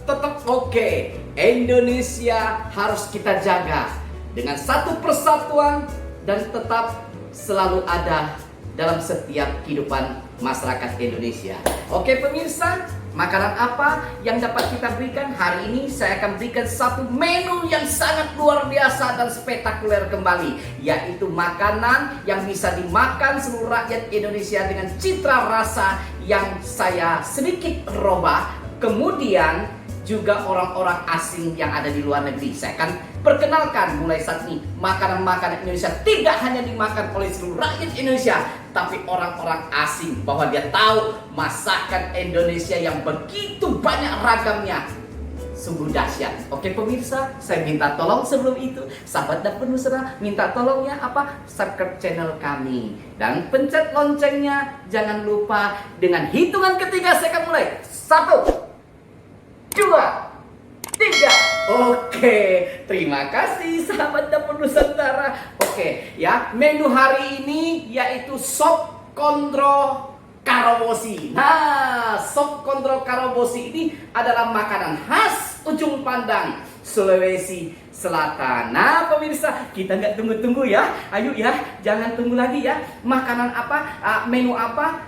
tetap oke. Indonesia harus kita jaga dengan satu persatuan dan tetap selalu ada dalam setiap kehidupan masyarakat Indonesia. Oke pemirsa, makanan apa yang dapat kita berikan? Hari ini saya akan berikan satu menu yang sangat luar biasa dan spektakuler kembali, yaitu makanan yang bisa dimakan seluruh rakyat Indonesia dengan citra rasa yang saya sedikit robah. Kemudian juga orang-orang asing yang ada di luar negeri. Saya akan perkenalkan mulai saat ini makanan-makanan Indonesia tidak hanya dimakan oleh seluruh rakyat Indonesia, tapi orang-orang asing bahwa dia tahu masakan Indonesia yang begitu banyak ragamnya. Sungguh dahsyat. Oke pemirsa, saya minta tolong sebelum itu, sahabat dan penusra, minta tolong ya subscribe channel kami dan pencet loncengnya. Jangan lupa, dengan hitungan ketiga saya akan mulai. 1, 2, 3. Oke, terima kasih sahabat dan Nusantara. Oke, ya, menu hari ini yaitu sop kondro karobosi. Nah, sop kondro karobosi ini adalah makanan khas Ujung Pandang, Sulawesi Selatan. Nah, pemirsa, kita nggak tunggu-tunggu ya. Ayo ya, jangan tunggu lagi ya. Makanan apa, menu apa,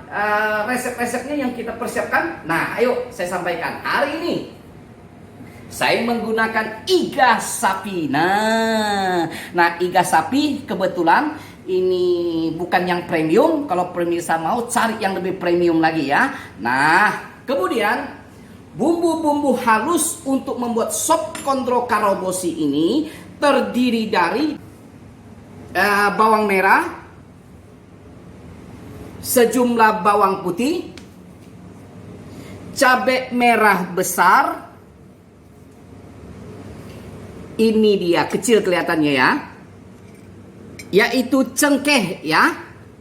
resep-resepnya yang kita persiapkan. Nah, ayo saya sampaikan. Hari ini saya menggunakan iga sapi. Nah, iga sapi kebetulan ini bukan yang premium. Kalau pemirsa mau cari yang lebih premium lagi ya. Nah, kemudian bumbu-bumbu halus untuk membuat sop kondro karobosi ini terdiri dari bawang merah, sejumlah bawang putih, cabai merah besar. Ini dia kecil kelihatannya ya, yaitu cengkeh ya.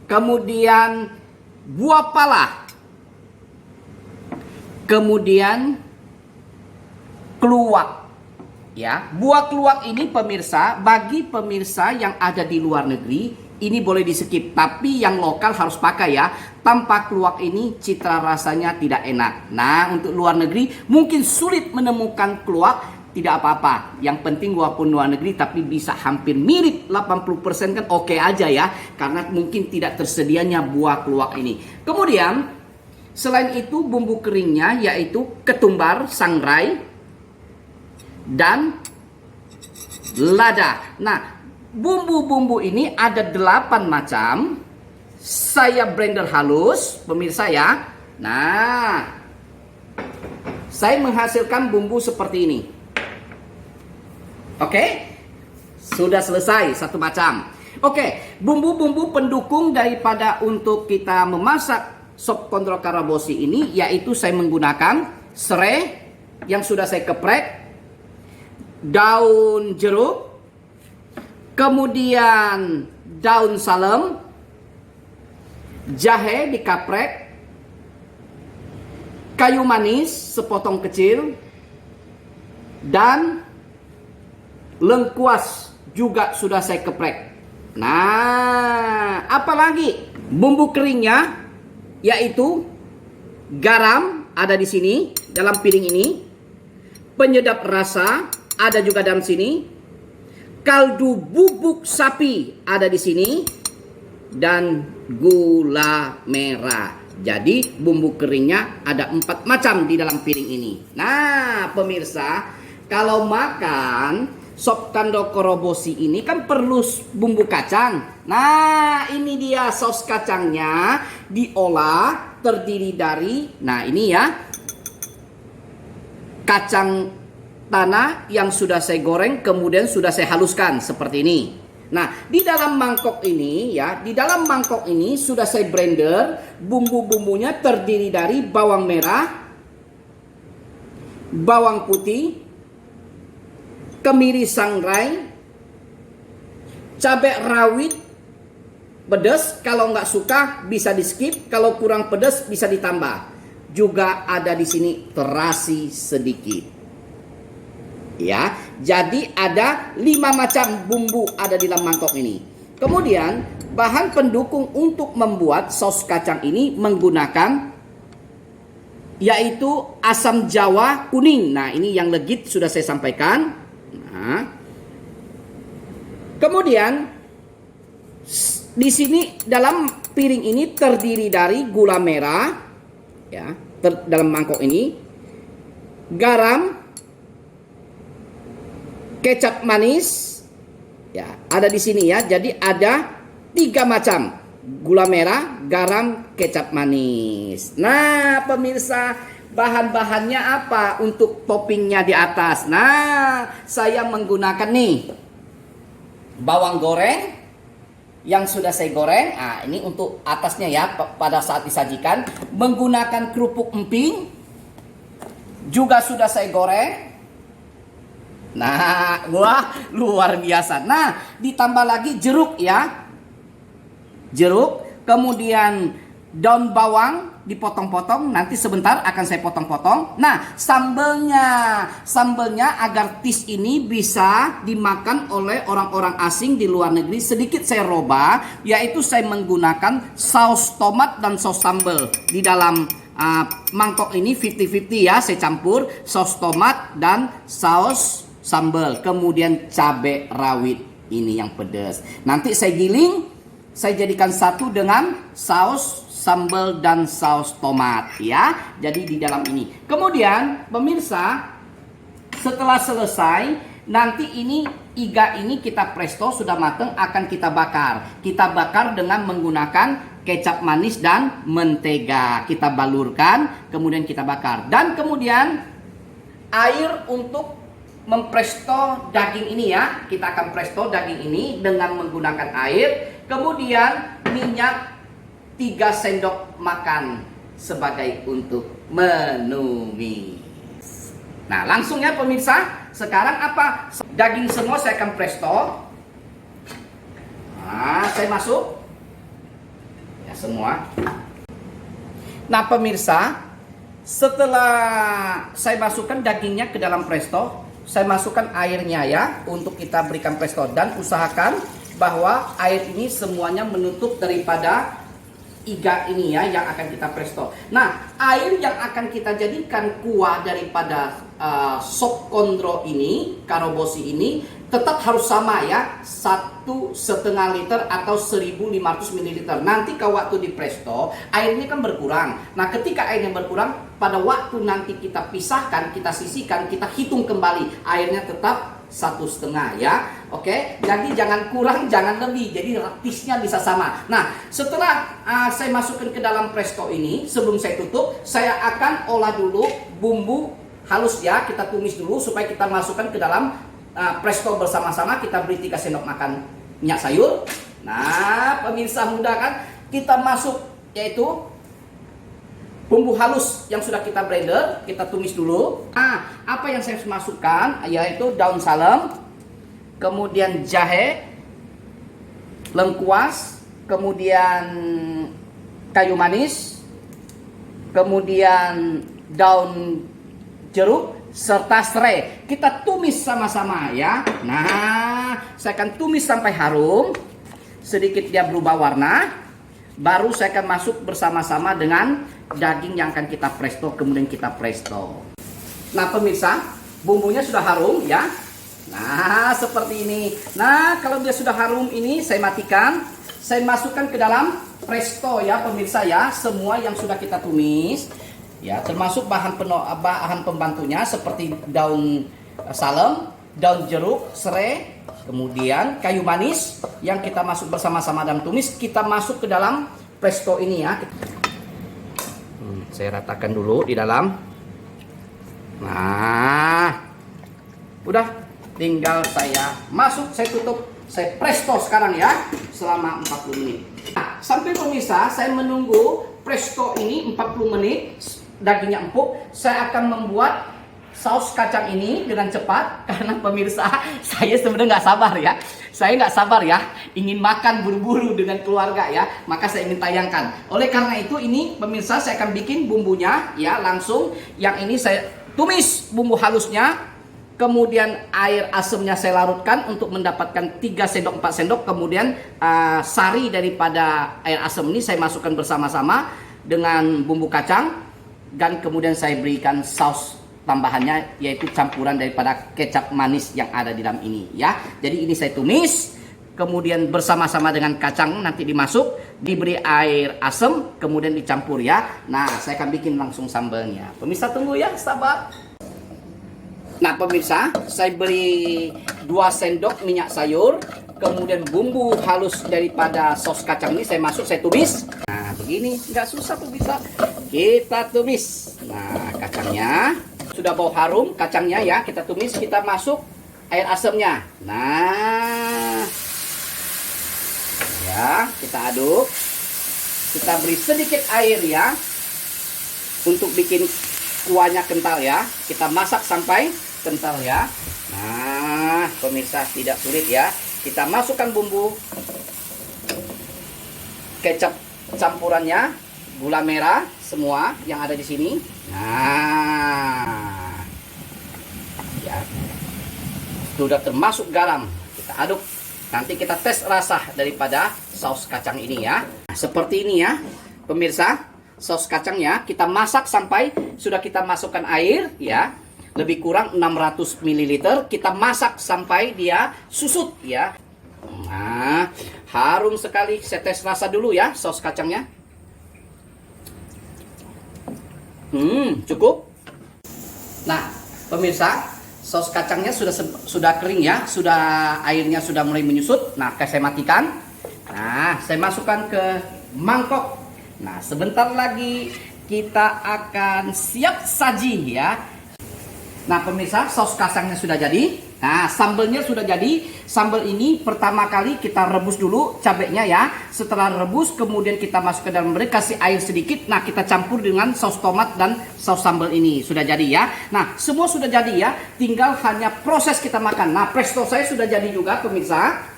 Kemudian buah pala, kemudian keluak ya. Buah keluak ini pemirsa, bagi pemirsa yang ada di luar negeri ini boleh di skip, tapi yang lokal harus pakai ya. Tanpa keluak ini citra rasanya tidak enak. Nah, untuk luar negeri mungkin sulit menemukan keluak. Tidak apa-apa, yang penting walaupun luar negeri tapi bisa hampir mirip 80% kan oke aja ya, karena mungkin tidak tersedianya buah keluak ini. Kemudian selain itu bumbu keringnya yaitu ketumbar, sangrai, dan lada. Nah, bumbu-bumbu ini ada 8 macam. Saya blender halus pemirsa ya. Nah, saya menghasilkan bumbu seperti ini. Oke, sudah selesai satu macam. Oke, bumbu-bumbu pendukung daripada untuk kita memasak sop kondro karobosi ini yaitu saya menggunakan serai yang sudah saya geprek, daun jeruk, kemudian daun salam, jahe dikaprek, kayu manis sepotong kecil, dan lengkuas juga sudah saya geprek. Nah, apalagi bumbu keringnya yaitu garam ada di sini dalam piring ini, penyedap rasa ada juga dalam sini, kaldu bubuk sapi ada di sini, dan gula merah. Jadi bumbu keringnya ada 4 macam di dalam piring ini. Nah, pemirsa, kalau makan sop kondro karobosi ini kan perlu bumbu kacang. Nah, ini dia saus kacangnya diolah terdiri dari, nah ini ya, kacang tanah yang sudah saya goreng kemudian sudah saya haluskan seperti ini. Nah, di dalam mangkok ini ya, di dalam mangkok ini sudah saya blender. Bumbu-bumbunya terdiri dari bawang merah, bawang putih, kemiri sangrai, cabai rawit pedas. Kalau nggak suka bisa di skip, kalau kurang pedas bisa ditambah. Juga ada di sini terasi sedikit. Ya, jadi ada 5 macam bumbu ada di dalam mangkok ini. Kemudian bahan pendukung untuk membuat saus kacang ini menggunakan yaitu asam jawa kuning. Nah, ini yang legit sudah saya sampaikan. Nah, kemudian di sini dalam piring ini terdiri dari gula merah, ya, dalam mangkok ini, garam, kecap manis, ya, ada di sini ya. Jadi ada 3 macam: gula merah, garam, kecap manis. Nah, pemirsa, bahan-bahannya apa untuk toppingnya di atas? Nah, saya menggunakan nih bawang goreng yang sudah saya goreng. Nah, ini untuk atasnya ya, pada saat disajikan. Menggunakan kerupuk emping juga sudah saya goreng. Nah, wah, luar biasa. Nah, ditambah lagi jeruk ya. Jeruk, kemudian daun bawang dipotong-potong, nanti sebentar akan saya potong-potong. Nah, sambelnya agar tis ini bisa dimakan oleh orang-orang asing di luar negeri, sedikit saya robah, yaitu saya menggunakan saus tomat dan saus sambal. Di dalam mangkok ini 50-50 ya, saya campur saus tomat dan saus sambal. Kemudian cabai rawit ini yang pedas. Nanti saya giling, saya jadikan satu dengan saus sambal dan saus tomat ya. Jadi di dalam ini. Kemudian pemirsa, setelah selesai, nanti ini iga ini kita presto sudah matang, akan kita bakar. Kita bakar dengan menggunakan kecap manis dan mentega. Kita balurkan, kemudian kita bakar. Dan kemudian air untuk mempresto daging ini ya. Kita akan presto daging ini dengan menggunakan air. Kemudian minyak 3 sendok makan sebagai untuk menumis. Nah, langsung ya pemirsa. Sekarang apa? Daging semua saya akan presto. Nah, saya masuk. Ya, semua. Nah, pemirsa, setelah saya masukkan dagingnya ke dalam presto, saya masukkan airnya ya, untuk kita berikan presto. Dan usahakan bahwa air ini semuanya menutup daripada iga ini ya, yang akan kita presto. Nah, air yang akan kita jadikan kuah daripada sop kondro ini, karobosi ini, tetap harus sama ya, 1,5 liter atau 1.500 ml. Nanti kalau waktu di presto, airnya kan berkurang. Nah, ketika airnya berkurang, pada waktu nanti kita pisahkan, kita sisihkan, kita hitung kembali, airnya tetap 1,5 ya. Oke, jadi jangan kurang, jangan lebih. Jadi tisnya bisa sama. Nah, setelah saya masukkan ke dalam presto ini, sebelum saya tutup, saya akan olah dulu bumbu halus ya. Kita tumis dulu supaya kita masukkan ke dalam presto bersama-sama. Kita beri 3 sendok makan minyak sayur. Nah, pemirsa muda kan, kita masuk yaitu bumbu halus yang sudah kita blender, kita tumis dulu. Nah, apa yang saya masukkan yaitu daun salam, kemudian jahe, lengkuas, kemudian kayu manis, kemudian daun jeruk, serta serai. Kita tumis sama-sama ya. Nah, saya akan tumis sampai harum, sedikit dia berubah warna. Baru saya akan masuk bersama-sama dengan daging yang akan kita presto, kemudian kita presto. Nah, pemirsa, bumbunya sudah harum ya. Nah, seperti ini. Nah, kalau dia sudah harum ini, saya matikan. Saya masukkan ke dalam presto ya pemirsa ya, semua yang sudah kita tumis ya, termasuk bahan pembantunya seperti daun salam, daun jeruk, serai, kemudian kayu manis yang kita masuk bersama-sama dalam tumis. Kita masuk ke dalam presto ini ya. Saya ratakan dulu di dalam. Nah, udah, tinggal saya masuk, saya tutup, saya presto sekarang ya selama 40 menit. Nah, sampai pemirsa saya menunggu presto ini 40 menit, dagingnya empuk. Saya akan membuat saus kacang ini dengan cepat karena pemirsa saya sebenarnya nggak sabar ya. Saya nggak sabar ya, ingin makan buru-buru dengan keluarga ya. Maka saya ingin tayangkan. Oleh karena itu ini pemirsa saya akan bikin bumbunya ya langsung. Yang ini saya tumis bumbu halusnya, kemudian air asamnya saya larutkan untuk mendapatkan 3 sendok 4 sendok. Kemudian sari daripada air asam ini saya masukkan bersama-sama dengan bumbu kacang. dan kemudian saya berikan saus tambahannya, yaitu campuran daripada kecap manis yang ada di dalam ini ya. Jadi ini saya tumis, kemudian bersama-sama dengan kacang nanti dimasuk, diberi air asam, kemudian dicampur ya. Nah, saya akan bikin langsung sambalnya. Pemirsa tunggu ya, sabar. Nah pemirsa, saya beri 2 sendok minyak sayur, kemudian bumbu halus daripada saus kacang ini saya masuk, saya tumis. Nah begini, nggak susah pemirsa, kita tumis. Nah kacangnya sudah bau harum, kacangnya ya kita tumis, kita masuk air asamnya. Nah ya, kita aduk, kita beri sedikit air ya untuk bikin kuahnya kental ya. Kita masak sampai kental ya. Nah pemirsa, tidak sulit ya. Kita masukkan bumbu kecap campurannya, gula merah semua yang ada di sini. Nah ya, sudah termasuk garam, kita aduk. Nanti kita tes rasa daripada saus kacang ini ya. Nah, seperti ini ya pemirsa, saus kacangnya kita masak sampai sudah kita masukkan air ya, lebih kurang 600 ml. Kita masak sampai dia susut ya. Nah harum sekali. Saya tes rasa dulu ya saus kacangnya. Cukup. Nah pemirsa, saus kacangnya sudah kering ya, sudah airnya sudah mulai menyusut. Nah saya matikan. Nah saya masukkan ke mangkok. Nah sebentar lagi kita akan siap saji ya. Nah pemirsa, saus kacangnya sudah jadi. Nah sambalnya sudah jadi. Sambal ini pertama kali kita rebus dulu cabenya ya. Setelah rebus kemudian kita masuk ke dalam wadah, kasih air sedikit. Nah kita campur dengan saus tomat dan saus sambal ini. Sudah jadi ya. Nah semua sudah jadi ya. Tinggal hanya proses kita makan. Nah presto saya sudah jadi juga pemirsa.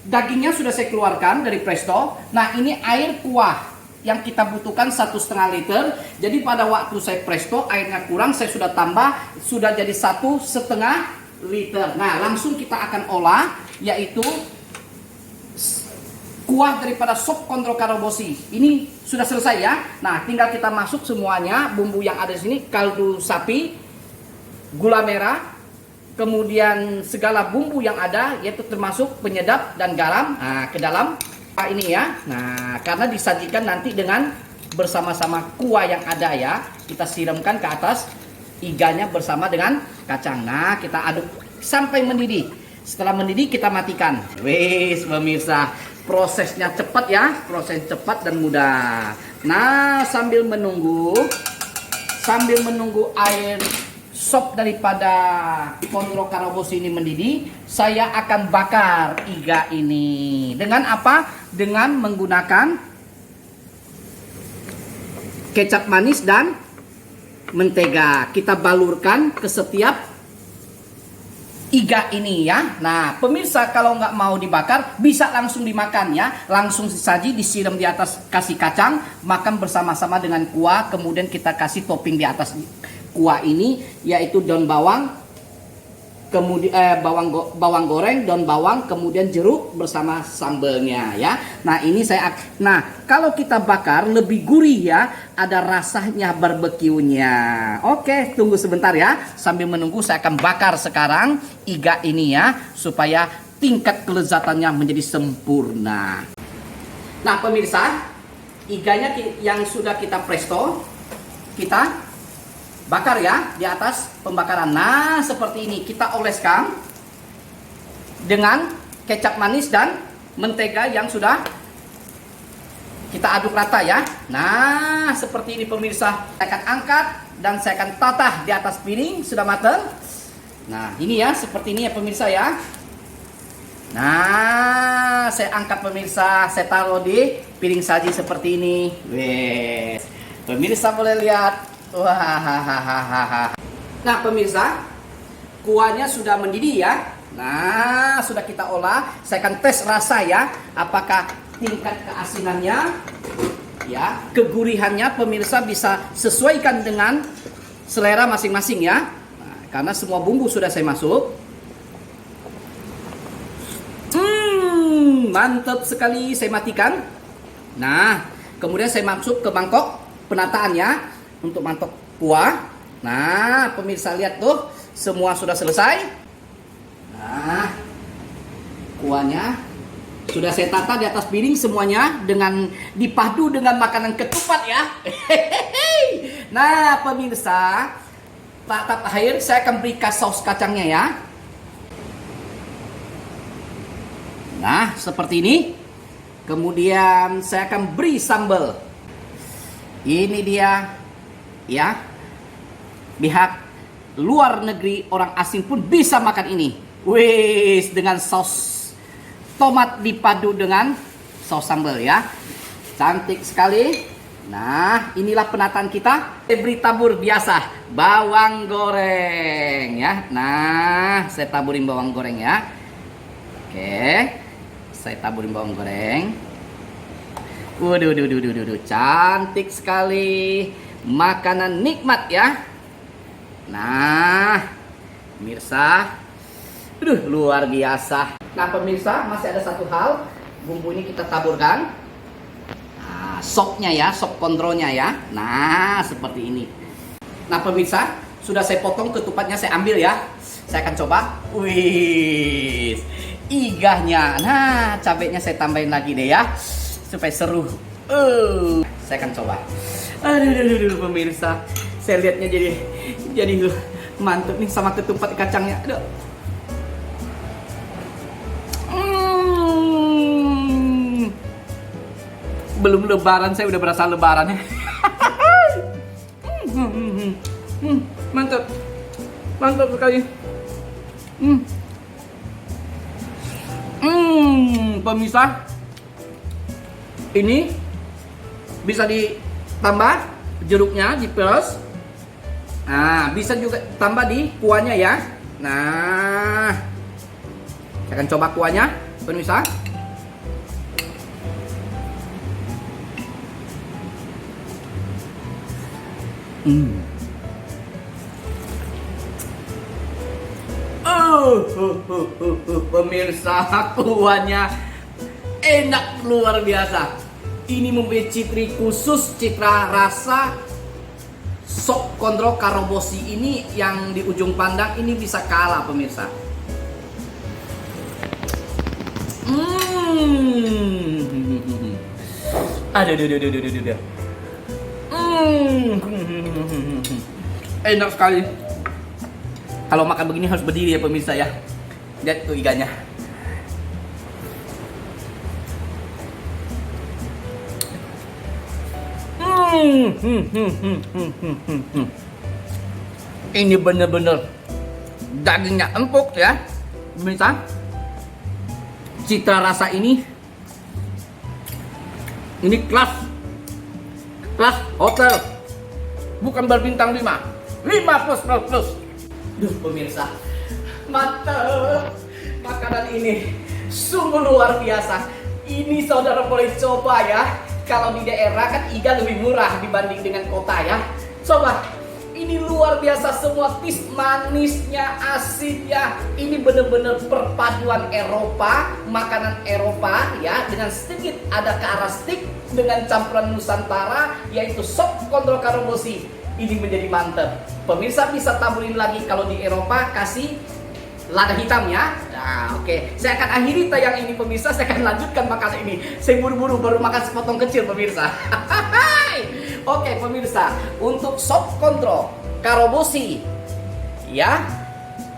Dagingnya sudah saya keluarkan dari presto. Nah ini air kuah yang kita butuhkan 1,5 liter. Jadi pada waktu saya presto airnya kurang, saya sudah tambah, sudah jadi 1,5 liter. Nah langsung kita akan olah, yaitu kuah daripada sop kontrol karobosi. Ini sudah selesai ya. Nah tinggal kita masuk semuanya bumbu yang ada di sini, kaldu sapi, gula merah, kemudian segala bumbu yang ada, yaitu termasuk penyedap dan garam, nah, ke dalam ini ya. Nah karena disajikan nanti dengan bersama-sama kuah yang ada ya, kita siramkan ke atas iganya bersama dengan kacang. Nah kita aduk sampai mendidih. Setelah mendidih kita matikan. Wes pemirsa, prosesnya cepat ya, proses cepat dan mudah. Nah sambil menunggu air sop daripada kontrol karobosi ini mendidih, saya akan bakar iga ini. Dengan apa? Dengan menggunakan kecap manis dan mentega. Kita balurkan ke setiap iga ini ya. Nah pemirsa, kalau nggak mau dibakar bisa langsung dimakan ya, langsung disaji, disiram di atas, kasih kacang, makan bersama-sama dengan kuah. Kemudian kita kasih topping di atas kuah ini, yaitu daun bawang, kemudian bawang goreng, daun bawang, kemudian jeruk bersama sambalnya ya. Nah ini kalau kita bakar lebih gurih ya, ada rasanya barbeque-nya. Oke, tunggu sebentar ya. Sambil menunggu saya akan bakar sekarang iga ini ya, supaya tingkat kelezatannya menjadi sempurna. Nah pemirsa, iganya yang sudah kita presto, kita bakar ya di atas pembakaran. Nah seperti ini, kita oleskan dengan kecap manis dan mentega yang sudah kita aduk rata ya. Nah seperti ini pemirsa, saya akan angkat dan saya akan tatah di atas piring sudah matang. Nah ini ya, seperti ini ya pemirsa ya. Nah saya angkat pemirsa, saya taruh di piring saji seperti ini. Wes, pemirsa boleh lihat. Wah. Nah pemirsa, kuahnya sudah mendidih ya. Nah sudah kita olah. Saya akan tes rasa ya, apakah tingkat keasinannya ya, kegurihannya pemirsa bisa sesuaikan dengan selera masing-masing ya. Nah, karena semua bumbu sudah saya masuk. Mantap sekali. Saya matikan. Nah kemudian saya masuk ke mangkok penataannya. untuk mantap kuah. Nah, pemirsa lihat tuh, semua sudah selesai. Nah, kuahnya sudah saya tata di atas piring semuanya dengan dipadu dengan makanan ketupat ya. Nah, pemirsa, tahap akhir saya akan berikan saus kacangnya ya. Nah, seperti ini. Kemudian saya akan beri sambal. Ini dia ya. Pihak luar negeri, orang asing pun bisa makan ini. Wis, dengan saus tomat dipadu dengan saus sambal ya. Cantik sekali. Nah, inilah penataan kita. Saya beri tabur biasa bawang goreng ya. Nah, saya taburin bawang goreng ya. Oke. Saya taburin bawang goreng. Waduh, cantik sekali. Makanan nikmat ya. Nah, pemirsa, luar biasa. Nah, pemirsa, masih ada satu hal. Bumbu ini kita taburkan. Nah, sopnya ya, sop kontrolnya ya. Nah, seperti ini. Nah, pemirsa, sudah saya potong ketupatnya, saya ambil ya. Saya akan coba. Wih, igahnya. Nah, cabenya saya tambahin lagi deh ya, supaya seru. Saya akan coba. Aduh, pemirsa, saya lihatnya jadi mantep nih sama ketupat kacangnya. Aduh. Belum lebaran saya udah berasa lebaran ya. Mantap. Mantap sekali. Pemirsa, ini bisa ditambah jeruknya, diperes. Nah, bisa juga tambah di kuahnya ya. Nah, saya akan coba kuahnya, pemirsa. Pemirsa, kuahnya enak luar biasa. Ini mempunyai citra rasa sop kontrol karobosi ini yang di ujung pandang ini bisa kalah pemirsa. Aduh. Enak sekali. Kalau makan begini harus berdiri ya pemirsa ya. Lihat tuh ikannya. Ini bener-bener dagingnya empuk ya pemirsa. Cita rasa ini kelas hotel, bukan berbintang 5 plus. Duh pemirsa, mantap. Makanan ini sungguh luar biasa. Ini saudara boleh coba ya. Kalau di daerah kan iga lebih murah dibanding dengan kota ya. Coba, ini luar biasa, semua manisnya, asidnya. Ini benar-benar perpaduan Eropa, makanan Eropa ya, dengan sedikit ada ke arah steak dengan campuran Nusantara, yaitu sop kontrol karobosi. Ini menjadi mantap. Pemirsa bisa taburin lagi kalau di Eropa kasih lada hitamnya. Nah, oke. Saya akan akhiri tayang ini pemirsa. Saya akan lanjutkan makanan ini. Saya buru-buru baru makan sepotong kecil pemirsa. Oke pemirsa, untuk sop kontrol karobosi ya,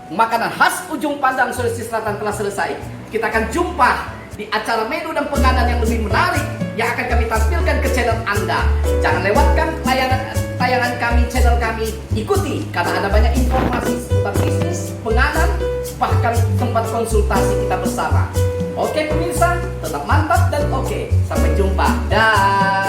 makanan khas ujung pandang Sulawesi Selatan telah selesai. Kita akan jumpa di acara menu dan penganan yang lebih menarik yang akan kami tampilkan ke channel Anda. Jangan lewatkan tayangan kami, channel kami. Ikuti karena ada banyak informasi seputar bisnis, penganan, bahkan tempat konsultasi kita bersama. Oke pemirsa, tetap mantap dan oke. Sampai jumpa. Dah.